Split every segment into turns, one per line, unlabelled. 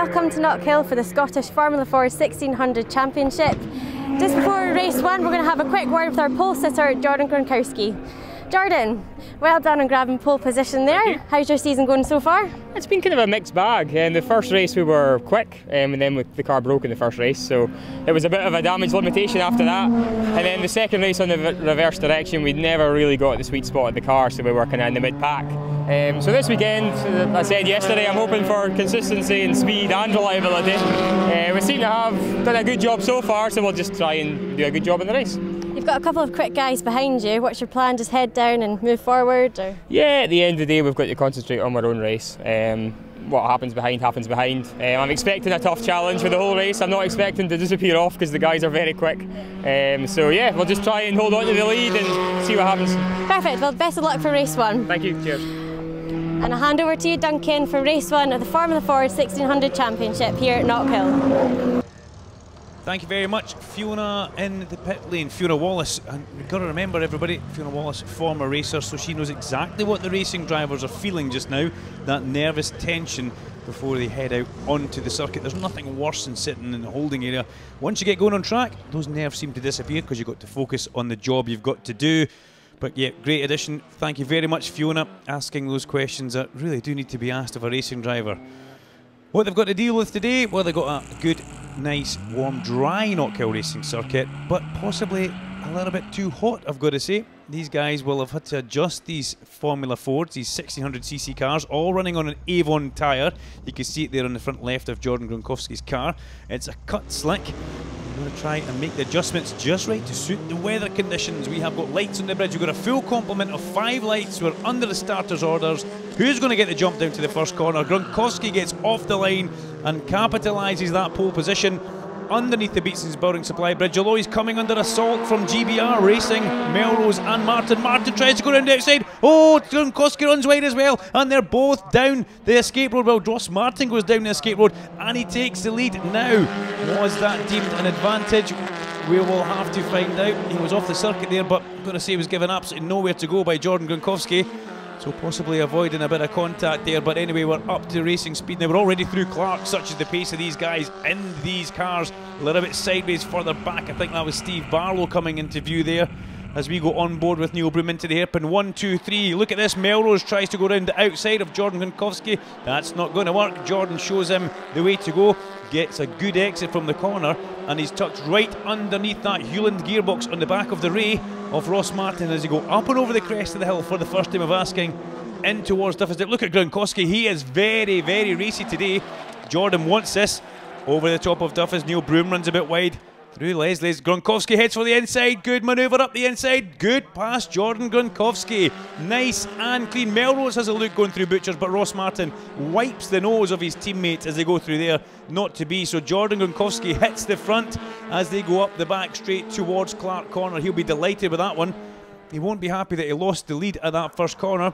welcome to Knockhill for the Scottish Formula 4 1600 Championship. Just before race one, we're going to have a quick word with our pole sitter, Jordan Gronkowski. Jordan, well done on grabbing pole position there. How's your season going so far?
It's been kind of a mixed bag. In the first race we were quick, and then the car broke in the first race, so it was a bit of a damage limitation after that. And then the second race on the reverse direction, we never really got the sweet spot of the car, so we were kind of in the mid-pack. So this weekend, as I said yesterday, I'm hoping for consistency and speed and reliability. We seem to have done a good job so far, so we'll just try and do a good job in the race.
You've got a couple of quick guys behind you. What's your plan? Just head down and move forward? Or?
Yeah, at the end of the day we've got to concentrate on our own race. What happens behind happens behind. I'm expecting a tough challenge for the whole race. I'm not expecting to disappear off because the guys are very quick. So yeah, we'll just try and hold on to the lead and see what happens.
Perfect, well best of luck for race one.
Thank you, cheers.
And I'll hand over to you, Duncan, for race one of the Formula 4 1600 Championship here at Knockhill.
Thank you very much. Fiona in the pit lane, Fiona Wallace. And we've got to remember, everybody, Fiona Wallace, former racer, so she knows exactly what the racing drivers are feeling just now. That nervous tension before they head out onto the circuit. There's nothing worse than sitting in the holding area. Once you get going on track, those nerves seem to disappear because you've got to focus on the job you've got to do. But yeah, great addition. Thank you very much, Fiona, asking those questions that really do need to be asked of a racing driver. What they've got to deal with today, well, they've got a good, nice, warm, dry Knockhill racing circuit, but possibly a little bit too hot, I've got to say. These guys will have had to adjust these Formula 4s, these 1600cc cars, all running on an Avon tyre. You can see it there on the front left of Jordan Gronkowski's car. It's a cut slick. I'm going to try and make the adjustments just right to suit the weather conditions. We have got lights on the bridge. We've got a full complement of 5 lights. We're under the starters' orders. Who's going to get the jump down to the first corner? Gronkowski gets off the line and capitalises that pole position underneath the Beatson's Building Supply Bridge, although he's coming under assault from GBR Racing, Melrose and Martin. Martin tries to go around the outside. Oh, Gronkowski runs wide as well, and they're both down the escape road. Well, Ross Martin goes down the escape road, and he takes the lead. Now, was that deemed an advantage? We will have to find out. He was off the circuit there, but I'm going to say he was given absolutely nowhere to go by Jordan Gronkowski. So possibly avoiding a bit of contact there, but anyway, we're up to racing speed now. We're already through Clark, such is the pace of these guys in these cars. A little bit sideways further back. I think that was Steve Barlow coming into view there as we go on board with Neil Broom into the hairpin. 1, 2, 3. Look at this. Melrose tries to go around the outside of Jordan Gronkowski. That's not going to work. Jordan shows him the way to go. Gets a good exit from the corner, and he's tucked right underneath that Hewland gearbox on the back of the Ray of Ross Martin as he go up and over the crest of the hill for the first time of asking in towards Duffus. Look at Gronkowski. He is very, very racy today. Jordan wants this over the top of Duffus. Neil Broom runs a bit wide through Leslie's. Gronkowski heads for the inside. Good manoeuvre up the inside. Good pass, Jordan Gronkowski. Nice and clean. Melrose has a look going through Butchers, but Ross Martin wipes the nose of his teammates as they go through there. Not to be. So Jordan Gronkowski hits the front as they go up the back straight towards Clark Corner. He'll be delighted with that one. He won't be happy that he lost the lead at that first corner,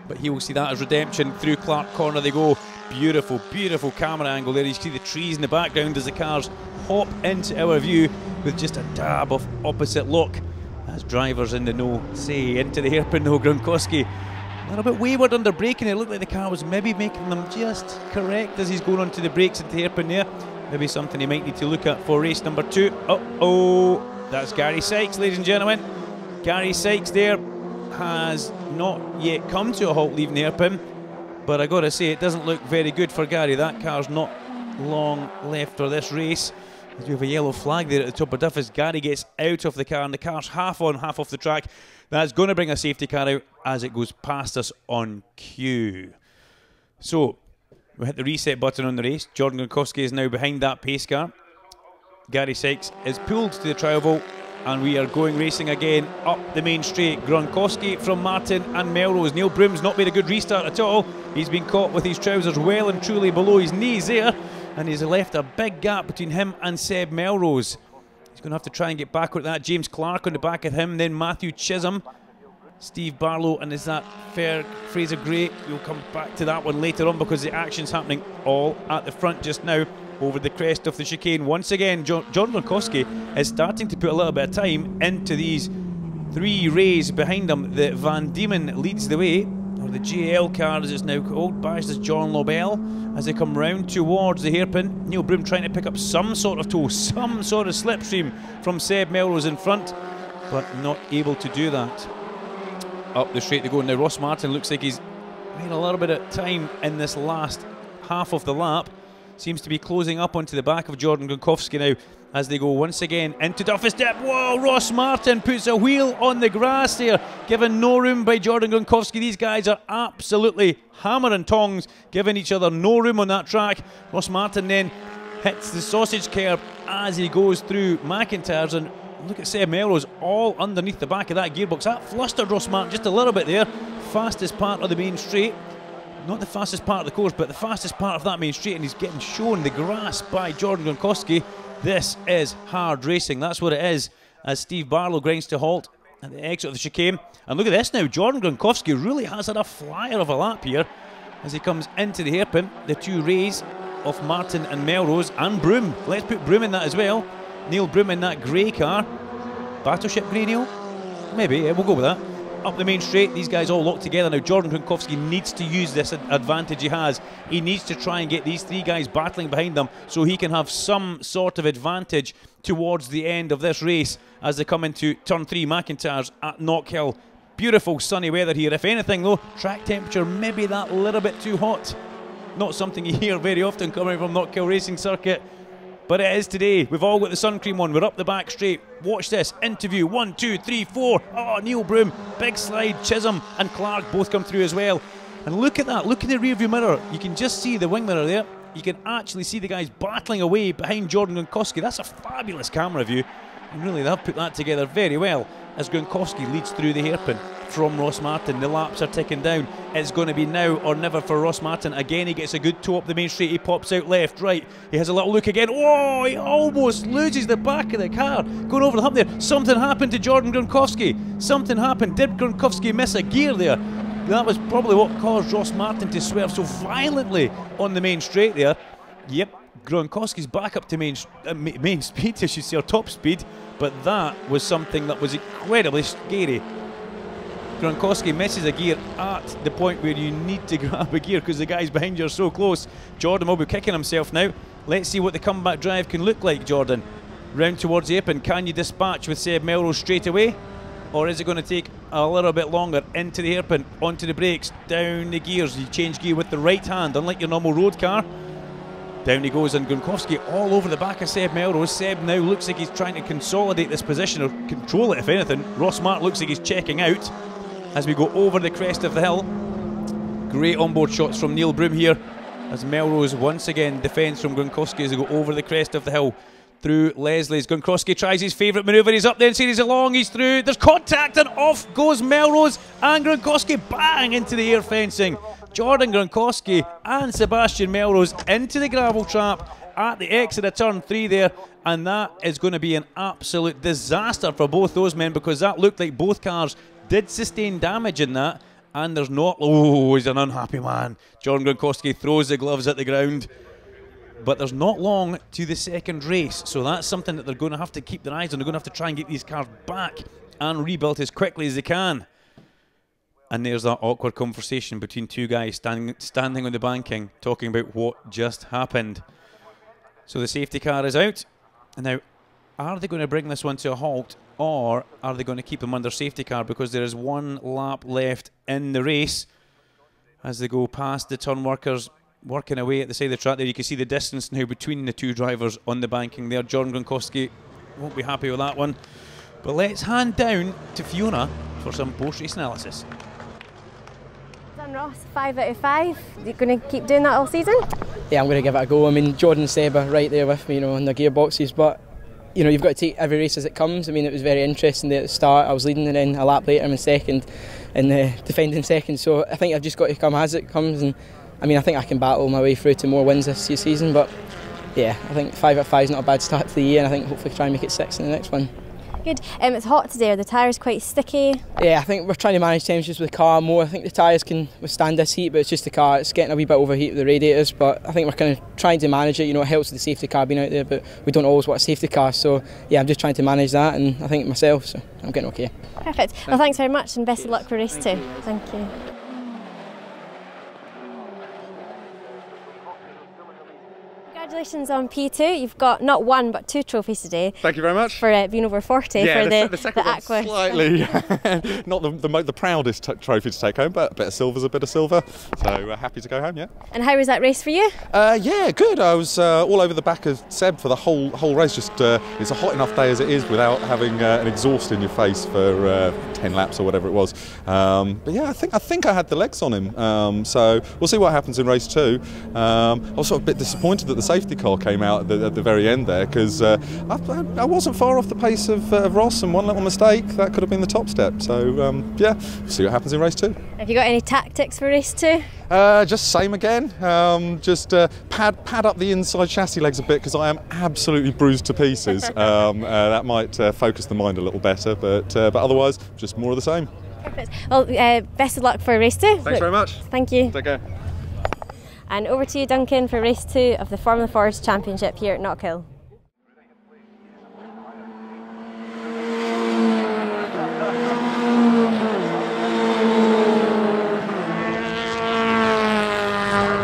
but he will see that as redemption. Through Clark Corner they go. Beautiful, beautiful camera angle there. You see the trees in the background as the cars hop into our view with just a dab of opposite look. As drivers in the know say into the hairpin. No, Gronkowski a little bit wayward under braking. It looked like the car was maybe making them just correct as he's going onto the brakes into the hairpin there. Maybe something he might need to look at for race number 2. Oh, that's Gary Sykes, ladies and gentlemen. Gary Sykes there has not yet come to a halt leaving the hairpin, but I gotta say it doesn't look very good for Gary. That car's not long left for this race. We have a yellow flag there at the top of Duffus. Gary gets out of the car and the car's half on, half off the track. That's going to bring a safety car out as it goes past us on cue. So we hit the reset button on the race. Jordan Gronkowski is now behind that pace car. Gary Sykes is pulled to the trial vault, and we are going racing again up the main straight. Gronkowski from Martin and Melrose. Neil Broom's not made a good restart at all. He's been caught with his trousers well and truly below his knees there, and he's left a big gap between him and Seb Melrose. He's going to have to try and get back with that. James Clark on the back of him, then Matthew Chisholm, Steve Barlow, and is that fair? Fraser Gray. We'll come back to that one later on because the action's happening all at the front just now over the crest of the chicane. Once again, John Gronkowski is starting to put a little bit of time into these 3 Rays behind him. The Van Diemen leads the way. or the GL car as it's now called, biased as John Lobel, as they come round towards the hairpin. Neil Broom trying to pick up some sort of tow, some sort of slipstream from Seb Melrose in front, but not able to do that. Up the straight they go. Now Ross Martin looks like he's made a little bit of time in this last half of the lap. Seems to be closing up onto the back of Jordan Gronkowski now as they go once again into toughest step. Whoa, Ross Martin puts a wheel on the grass there, given no room by Jordan Gronkowski. These guys are absolutely hammer and tongs, giving each other no room on that track. Ross Martin then hits the sausage curb as he goes through McIntyre's, and look at Seb Melrose all underneath the back of that gearbox. That flustered Ross Martin just a little bit there. Fastest part of the main straight. Not the fastest part of the course, but the fastest part of that main straight, and he's getting shown the grass by Jordan Gronkowski. This is hard racing, that's what it is, as Steve Barlow grinds to halt at the exit of the chicane. And look at this now, Jordan Gronkowski really has had a flyer of a lap here as he comes into the hairpin. The two rays of Martin and Melrose, and Broom. Let's put Broom in that as well. Neil Broom in that grey car. Battleship grey, Neil? Maybe, yeah, we'll go with that. Up the main straight, these guys all locked together. Now Jordan Gronkowski needs to use this advantage he has. He needs to try and get these three guys battling behind them so he can have some sort of advantage towards the end of this race as they come into turn 3. McIntyre's at Knockhill. Beautiful sunny weather here. If anything though, track temperature maybe that little bit too hot. Not something you hear very often coming from Knockhill Racing Circuit, but it is today. We've all got the sun cream on. We're up the back straight. Watch this. Interview 1, 2, 3, 4. Oh, Neil Broom, big slide. Chisholm and Clark both come through as well. And look at that. Look in the rear view mirror. You can just see the wing mirror there. You can actually see the guys battling away behind Jordan Gronkowski. That's a fabulous camera view. And really, they've put that together very well as Gronkowski leads through the hairpin from Ross Martin. The laps are ticking down. It's going to be now or never for Ross Martin. Again, he gets a good toe up the main straight. He pops out left, right. He has a little look again. Oh, he almost loses the back of the car. Going over the hump there. Something happened to Jordan Gronkowski. Something happened. Did Gronkowski miss a gear there? That was probably what caused Ross Martin to swerve so violently on the main straight there. Yep, Gronkowski's back up to main speed, I should say, or top speed. But that was something that was incredibly scary. Gronkowski misses a gear at the point where you need to grab a gear because the guys behind you are so close. Jordan will be kicking himself now. Let's see what the comeback drive can look like, Jordan. Round towards the apron, can you dispatch with Seb Melrose straight away? Or is it going to take a little bit longer? Into the hairpin, onto the brakes, down the gears. You change gear with the right hand, unlike your normal road car. Down he goes, and Gronkowski all over the back of Seb Melrose. Seb now looks like he's trying to consolidate this position, or control it if anything. Ross Martin looks like he's checking out as we go over the crest of the hill. Great onboard shots from Neil Broom here as Melrose once again defends from Gronkowski as they go over the crest of the hill through Leslie's. Gronkowski tries his favourite manoeuvre. He's up there and series along. He's through. There's contact and off goes Melrose, and Gronkowski bang into the air fencing. Jordan Gronkowski and Sebastian Melrose into the gravel trap at the exit of turn 3 there, and that is going to be an absolute disaster for both those men because that looked like both cars did sustain damage in that, and there's not... Oh, he's an unhappy man. Jordan Gronkowski throws the gloves at the ground, but there's not long to the second race, so that's something that they're going to have to keep their eyes on. They're going to have to try and get these cars back and rebuilt as quickly as they can. And there's that awkward conversation between two guys standing on the banking, talking about what just happened. So the safety car is out. And now, are they going to bring this one to a halt, or are they going to keep them under safety car? Because there is one lap left in the race as they go past the turn workers, working away at the side of the track there. You can see the distance now between the two drivers on the banking there. Jordan Gronkowski won't be happy with that one. But let's hand down to Fiona for some post-race analysis.
Ross, 5 out of 5. You're going to keep doing that all season?
Yeah, I'm going to give it a go. I mean, Jordan and Seb are right there with me, you know, in the gearboxes, but you know, you've got to take every race as it comes. I mean, it was very interesting there at the start. I was leading, and then a lap later I'm in second and defending second. So I think I've just got to come as it comes, and I mean, I think I can battle my way through to more wins this season. But yeah, I think 5 out of 5 is not a bad start to the year, and I think hopefully try and make it 6 in the next one.
Good. It's hot today. Are the tyres quite sticky?
Yeah, I think we're trying to manage temperatures with the car more. I think the tyres can withstand this heat, but it's just the car. It's getting a wee bit overheat with the radiators, but I think we're kind of trying to manage it. You know, it helps with the safety car being out there, but we don't always want a safety car. So yeah, I'm just trying to manage that, and I think myself, so I'm getting okay.
Perfect. Well, thanks very much, and best of luck for race 2. Thank you. Congratulations on P2. You've got not one but 2 trophies today.
Thank you very much.
For being over 40
yeah,
for
the second one's slightly not the proudest trophy to take home, but a bit of silver's a bit of silver. So happy to go home, yeah.
And how was that race for you?
Yeah, good. I was all over the back of Seb for the whole race. Just it's a hot enough day as it is without having an exhaust in your face for 10 laps or whatever it was. But yeah, I think I had the legs on him. So we'll see what happens in race 2. I was sort of a bit disappointed that the safety car came out at the very end there, because I wasn't far off the pace of Ross, and one little mistake that could have been the top step. So yeah, we'll see what happens in race 2.
Have you got any tactics for race 2?
Just same again. Just pad up the inside chassis legs a bit, because I am absolutely bruised to pieces. That might focus the mind a little better, but otherwise just more of the same.
Perfect. Well, best of luck for race 2.
Thanks very much.
Thank you.
Take care.
And over to you, Duncan, for race 2 of the Formula Forest Championship here at Knockhill.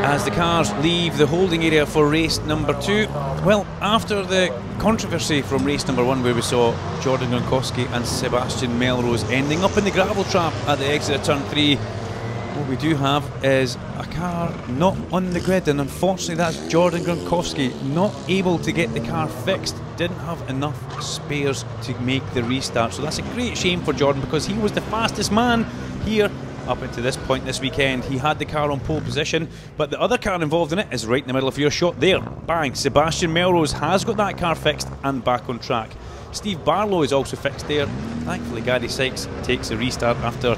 As the cars leave the holding area for race number 2, well, after the controversy from race number 1, where we saw Jordan Gronkowski and Sebastian Melrose ending up in the gravel trap at the exit of turn 3, what we do have is a car not on the grid, and unfortunately that's Jordan Gronkowski, not able to get the car fixed, didn't have enough spares to make the restart. So that's a great shame for Jordan, because he was the fastest man here up until this point this weekend. He had the car on pole position, but the other car involved in it is right in the middle of your shot there. Bang! Sebastian Melrose has got that car fixed and back on track. Steve Barlow is also fixed there. Thankfully Gary Sykes takes the restart after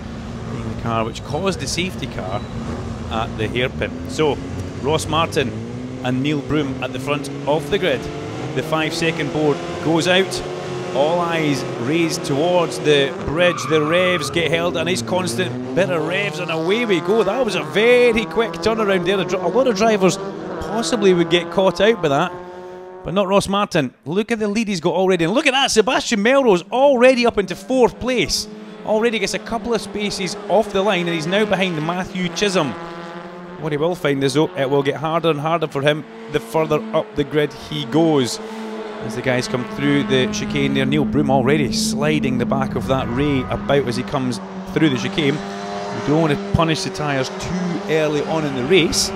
being the car which caused the safety car at the hairpin. So Ross Martin and Neil Broom at the front of the grid. The 5-second board goes out. All eyes raised towards the bridge. The revs get held, and his constant bit of revs, and away we go. That was a very quick turnaround there. A lot of drivers possibly would get caught out by that, but not Ross Martin. Look at the lead he's got already, and look at that, Sebastian Melrose already up into 4th place. Already gets a couple of spaces off the line, and he's now behind Matthew Chisholm. What he will find is, though, it will get harder and harder for him the further up the grid he goes. As the guys come through the chicane there, Neil Broom already sliding the back of that Ray about as he comes through the chicane. We don't want to punish the tyres too early on in the race,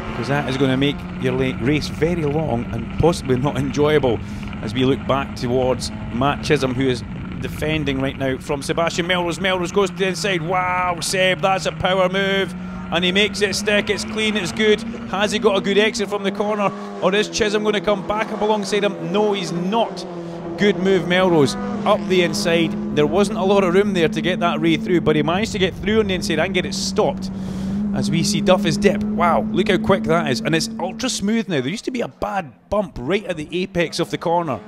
because that is going to make your race very long and possibly not enjoyable. As we look back towards Matt Chisholm, who is defending right now from Sebastian Melrose. Melrose goes to the inside. Wow, Seb, that's a power move. And he makes it stick. It's clean, it's good. Has he got a good exit from the corner, or is Chisholm going to come back up alongside him? No, he's not. Good move, Melrose. Up the inside. There wasn't a lot of room there to get that Ray through, but he managed to get through on the inside and get it stopped. As we see Duff's dip. Wow, look how quick that is. And it's ultra smooth now. There used to be a bad bump right at the apex of the corner.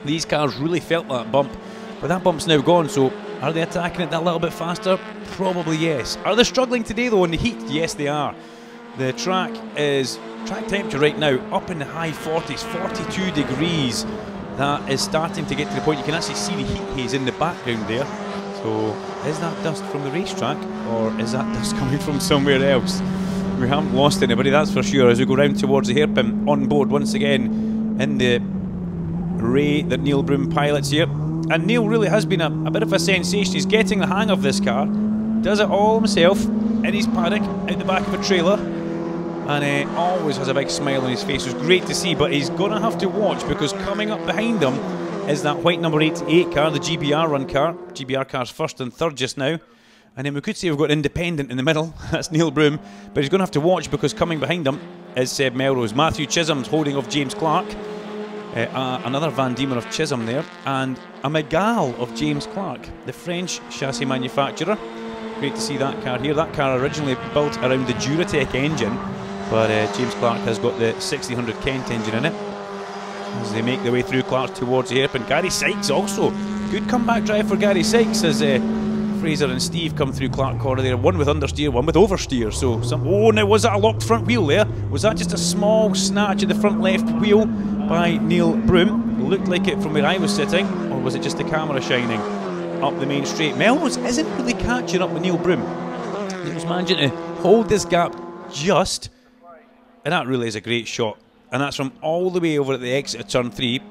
These cars really felt that bump, but that bump's now gone. So are they attacking it that little bit faster? Probably yes. Are they struggling today though in the heat? Yes, they are. The track temperature right now up in the high 40s, 42 degrees. That is starting to get to the point you can actually see the heat haze in the background there. So is that dust from the racetrack, or is that dust coming from somewhere else? We haven't lost anybody, that's for sure, as we go round towards the hairpin. On board once again in the Ray that Neil Broom pilots here. And Neil really has been a bit of a sensation. He's getting the hang of this car. Does it all himself in his paddock out the back of a trailer, and always has a big smile on his face. It was great to see, but he's going to have to watch, because coming up behind him is that white number 88 car, the GBR run car. GBR car's 1st and 3rd just now. And then we could say we've got Independent in the middle. That's Neil Broom. But he's going to have to watch, because coming behind him is Seb Melrose. Matthew Chisholm's holding of James Clark. Another Van Diemen of Chisholm there. And a Mégane of James Clark, the French chassis manufacturer. Great to see that car here. That car originally built around the Duratec engine, but James Clark has got the 1600 Kent engine in it. As they make their way through Clark towards the hairpin. Gary Sykes also. Good comeback drive for Gary Sykes, as Fraser and Steve come through Clark corner there. One with understeer, one with oversteer. So oh, now was that a locked front wheel there? Was that just a small snatch at the front left wheel by Neil Broom? It looked like it from where I was sitting, or was it just the camera shining? Up the main straight. Melrose isn't really catching up with Neil Broom. He was managing to hold this gap just, and that really is a great shot. and that's from all the way over at the exit of turn 3,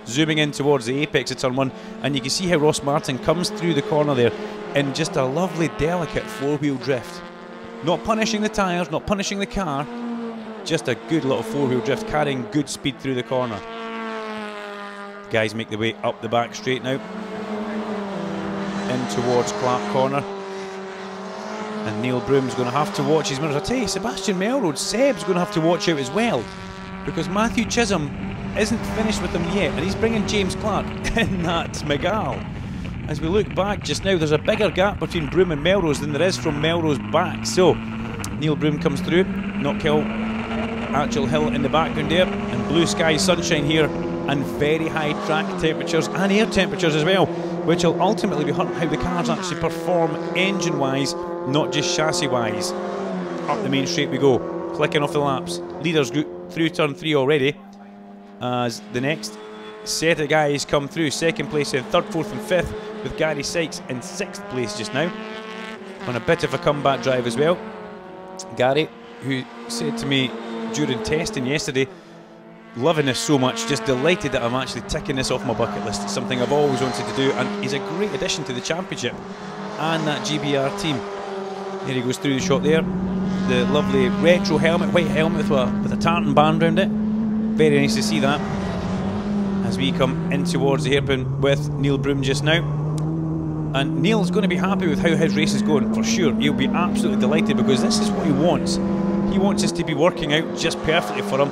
zooming in towards the apex of turn 1, and you can see how Ross Martin comes through the corner there in just a lovely, delicate 4-wheel drift. Not punishing the tyres, not punishing the car, just a good little 4-wheel drift, carrying good speed through the corner. Guys make the way up the back straight now, in towards Clark Corner. And Neil Broom's going to have to watch his mirrors. I tell you, Sebastian Melrose, Seb's going to have to watch out as well, because Matthew Chisholm isn't finished with them yet, and he's bringing James Clark in that Miguel. As we look back just now, there's a bigger gap between Broom and Melrose than there is from Melrose back. So Neil Broom comes through, Knockhill, Actual Hill in the background there, and blue sky sunshine here, and very high track temperatures and air temperatures as well, which will ultimately be how the cars actually perform engine wise, not just chassis wise. Up the main straight we go, clicking off the laps. Leaders through turn 3 already, as the next set of guys come through. Second place in 3rd, 4th and 5th, with Gary Sykes in 6th place just now, on a bit of a comeback drive as well. Gary, who said to me during testing yesterday, loving this so much, just delighted that I'm actually ticking this off my bucket list. It's something I've always wanted to do, and he's a great addition to the championship and that GBR team. Here he goes through the shot there. The lovely retro helmet, white helmet with a tartan band around it. Very nice to see that. As we come in towards the hairpin with Neil Broom just now. And Neil's going to be happy with how his race is going, for sure. He'll be absolutely delighted, because this is what he wants. He wants us to be working out just perfectly for him.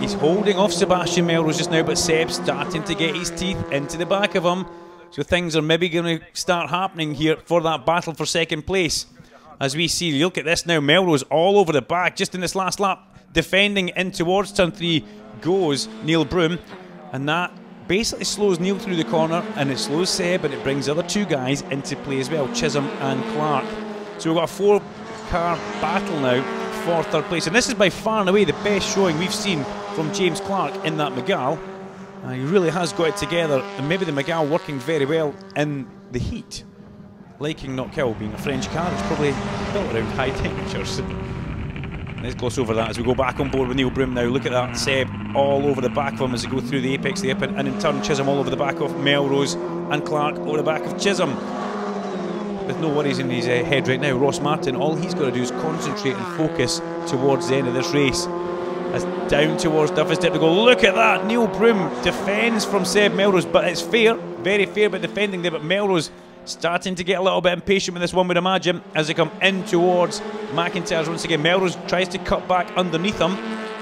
He's holding off Sebastian Melrose just now, but Seb's starting to get his teeth into the back of him. So things are maybe going to start happening here for that battle for second place. As we see, look at this now, Melrose all over the back, just in this last lap, defending in towards turn 3 goes Neil Broom. And that basically slows Neil through the corner, and it slows Seb, and it brings the other 2 guys into play as well, Chisholm and Clark. So we've got a 4-car battle now for 3rd place, and this is by far and away the best showing we've seen from James Clark in that Miguel. He really has got it together, and maybe the Miguel working very well in the heat. Liking Knockhill being a French car, it's probably built around high temperatures. Let's gloss over that as we go back on board with Neil Broom now. Look at that, Seb all over the back of him as they go through the apex of the hairpin, and in turn Chisholm all over the back of Melrose, and Clark over the back of Chisholm. With no worries in his head right now, Ross Martin, all he's got to do is concentrate and focus towards the end of this race. As down towards Duffus Dip to go. Look at that, Neil Broom defends from Seb Melrose, but it's fair, very fair but defending there, but Melrose starting to get a little bit impatient with this one, would imagine, as they come in towards McIntyre's once again. Melrose tries to cut back underneath him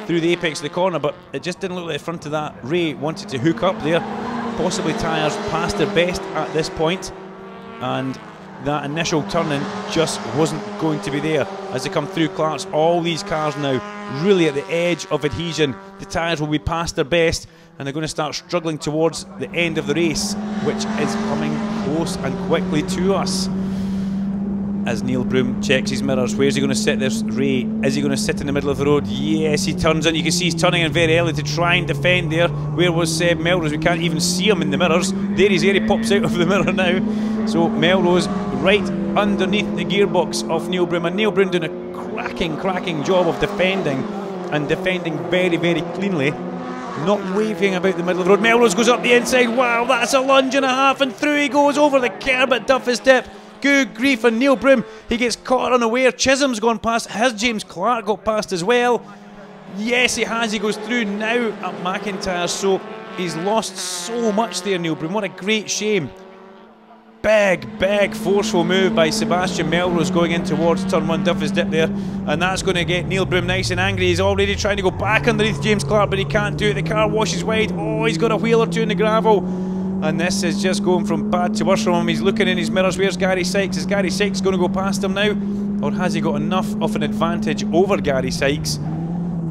through the apex of the corner, but it just didn't look like the front of that Ray wanted to hook up there. Possibly tyres past their best at this point, and that initial turning just wasn't going to be there as they come through Clark's. All these cars now really at the edge of adhesion. The tyres will be past their best, and they're going to start struggling towards the end of the race, which is coming close and quickly to us. As Neil Broom checks his mirrors, where's he going to sit this Ray? Is he going to sit in the middle of the road? Yes, he turns in. You can see he's turning in very early to try and defend there. Where was Seb Melrose? We can't even see him in the mirrors. There he's there, he pops out of the mirror now. So Melrose right underneath the gearbox of Neil Broom, and Neil Broom doing a cracking job of defending, and defending very, very cleanly. Not waving about the middle of the road. Melrose goes up the inside. Wow, that's a lunge and a half, and through he goes over the curb at Duffus Dip. Good grief, and Neil Broom, he gets caught unaware. Chisholm's gone past. Has James Clark got past as well? Yes, he has. He goes through now at McIntyre, so he's lost so much there, Neil Broom. What a great shame. Big, forceful move by Sebastian Melrose going in towards turn 1 Duffus Dip there, and that's going to get Neil Broom nice and angry. He's already trying to go back underneath James Clark, but he can't do it. The car washes wide. Oh, he's got a wheel or two in the gravel, and this is just going from bad to worse from him. He's looking in his mirrors. Where's Gary Sykes? Is Gary Sykes going to go past him now, or has he got enough of an advantage over Gary Sykes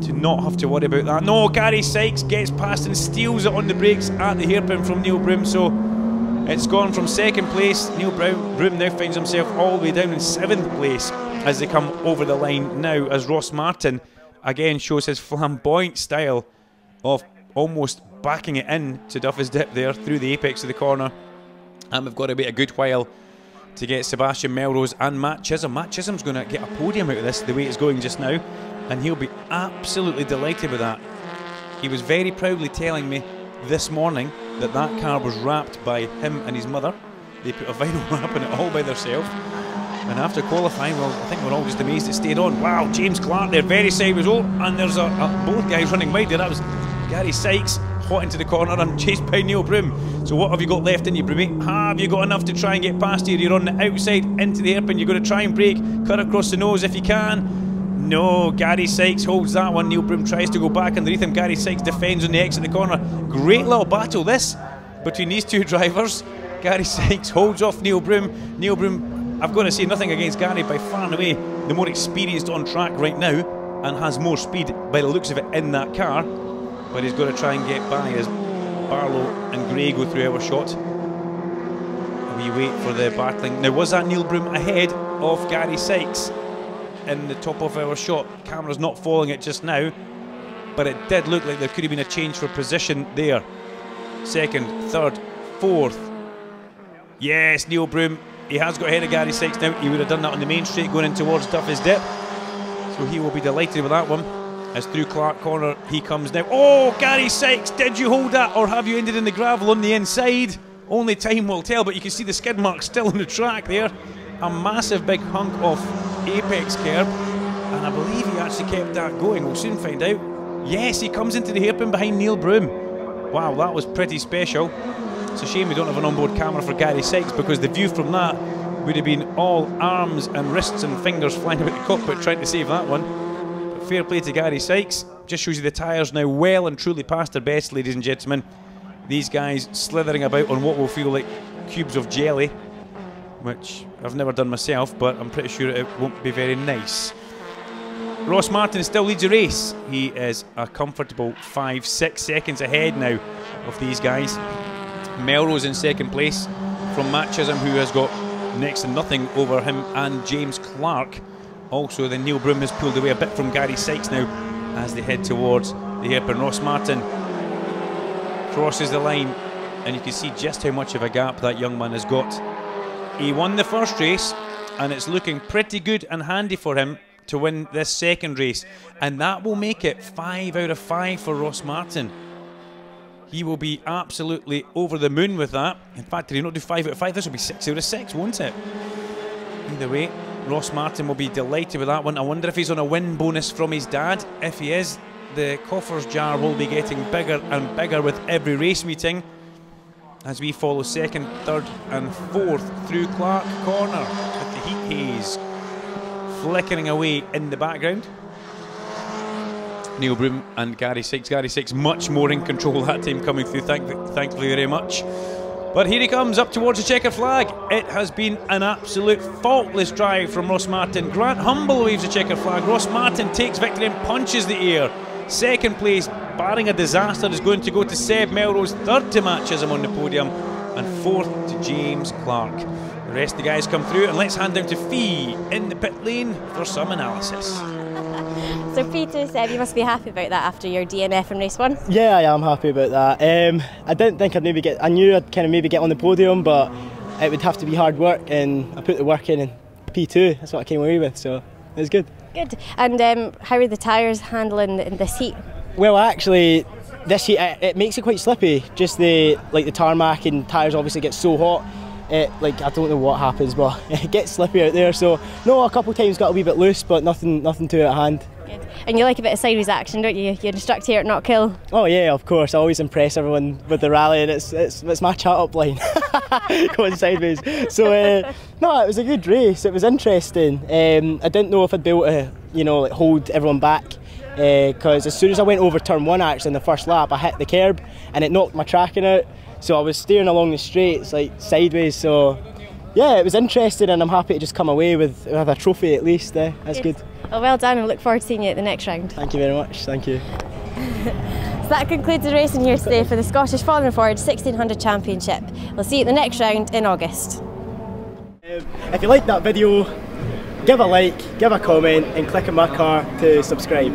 to not have to worry about that? No, Gary Sykes gets past and steals it on the brakes at the hairpin from Neil Broom, so it's gone from second place. Neil Broom now finds himself all the way down in 7th place as they come over the line now, as Ross Martin again shows his flamboyant style of almost backing it in to Duffus Dip there through the apex of the corner. And we've got to wait a good while to get Sebastian Melrose and Matt Chisholm. Matt Chisholm's going to get a podium out of this the way it's going just now, and he'll be absolutely delighted with that. He was very proudly telling me this morning that that car was wrapped by him and his mother. They put a vinyl wrap on it all by themselves. And after qualifying, well, I think we're all just amazed it stayed on. Wow, James Clark there, very sideways. Oh, and there's both guys running wide there. That was Gary Sykes, hot into the corner and chased by Neil Broom. So what have you got left in you, Broomy? Have you got enough to try and get past here? You're on the outside into the hairpin. You're going to try and brake, cut across the nose if you can. No, Gary Sykes holds that one. Neil Broom tries to go back underneath him. Gary Sykes defends on the exit of the corner. Great little battle this between these two drivers. Gary Sykes holds off Neil Broom. Neil Broom, I've got to say, nothing against Gary, by far and away the more experienced on track right now and has more speed by the looks of it in that car, but he's got to try and get by as Barlow and Gray go through our shot. We wait for the battling. Now, was that Neil Broom ahead of Gary Sykes in the top of our shot? Camera's not following it just now, but it did look like there could have been a change for position there. Second, third, fourth. Yes, Neil Broom, he has got ahead of Gary Sykes now. He would have done that on the main straight going in towards Duffy's Dip. So he will be delighted with that one. As through Clark Corner he comes now. Oh, Gary Sykes, did you hold that or have you ended in the gravel on the inside? Only time will tell, but you can see the skid mark still on the track there. A massive big hunk of apex curb. And I believe he actually kept that going. We'll soon find out. Yes, he comes into the hairpin behind Neil Broom. Wow, that was pretty special. It's a shame we don't have an onboard camera for Gary Sykes, because the view from that would have been all arms and wrists and fingers flying about the cockpit trying to save that one. But fair play to Gary Sykes. Just shows you the tyres now well and truly past their best, ladies and gentlemen. These guys slithering about on what will feel like cubes of jelly, which I've never done myself, but I'm pretty sure it won't be very nice. Ross Martin still leads the race. He is a comfortable 5-6 seconds ahead now of these guys. Melrose in second place from Matt Chisholm, who has got next to nothing over him and James Clark. Also, then Neil Broom has pulled away a bit from Gary Sykes now as they head towards the hairpin. Ross Martin crosses the line, and you can see just how much of a gap that young man has got. He won the first race, and it's looking pretty good and handy for him to win this second race, and that will make it 5 out of 5 for Ross Martin. He will be absolutely over the moon with that. In fact, did he not do 5 out of 5? This will be 6 out of 6, won't it? Either way, Ross Martin will be delighted with that one. I wonder if he's on a win bonus from his dad. If he is, the coffers jar will be getting bigger and bigger with every race meeting as we follow second, third and fourth through Clark Corner with the heat haze flickering away in the background. Neil Broom and Gary Sykes. Gary Sykes much more in control that time coming through, thankfully very much. But here he comes up towards the checker flag. It has been an absolute faultless drive from Ross Martin. Grant Humble waves the checker flag. Ross Martin takes victory and punches the air. Second place, barring a disaster, is going to go to Seb Melrose. Third to Matt Chisholm on the podium. And fourth to James Clark. The rest of the guys come through, and let's hand down to Fee in the pit lane for some analysis.
So Peter said you must be happy about that after your DNF in race 1.
Yeah, I am happy about that. I didn't think I'd maybe get, I knew I'd kind of maybe get on the podium, but it would have to be hard work, and I put the work in P2, that's what I came away with, so it was good.
Good. And how are the tyres handling in this heat?
Well, actually, this heat, it makes it quite slippy. Just the tarmac and tyres obviously get so hot. I don't know what happens, but it gets slippy out there. So no, a couple of times got a wee bit loose, but nothing to it at hand.
Good. And you like a bit of sideways action, don't you? You're instructed here at Not Kill.
Oh yeah, of course. I always impress everyone with the rally, and it's my chat up line, going sideways. So no, it was a good race. It was interesting. I didn't know if I'd be able to, hold everyone back. Because as soon as I went over turn 1, actually in the first lap, I hit the curb and it knocked my tracking out. So I was steering along the straights sideways. So yeah, it was interesting, and I'm happy to just come away with a trophy at least. That's good.
Well done, and look forward to seeing you at the next round.
Thank you very much. Thank you.
So that concludes the racing here today for the Scottish Falling Forward 1600 Championship. We'll see you at the next round in August.
If you liked that video, give a like, give a comment, and click on my car to subscribe.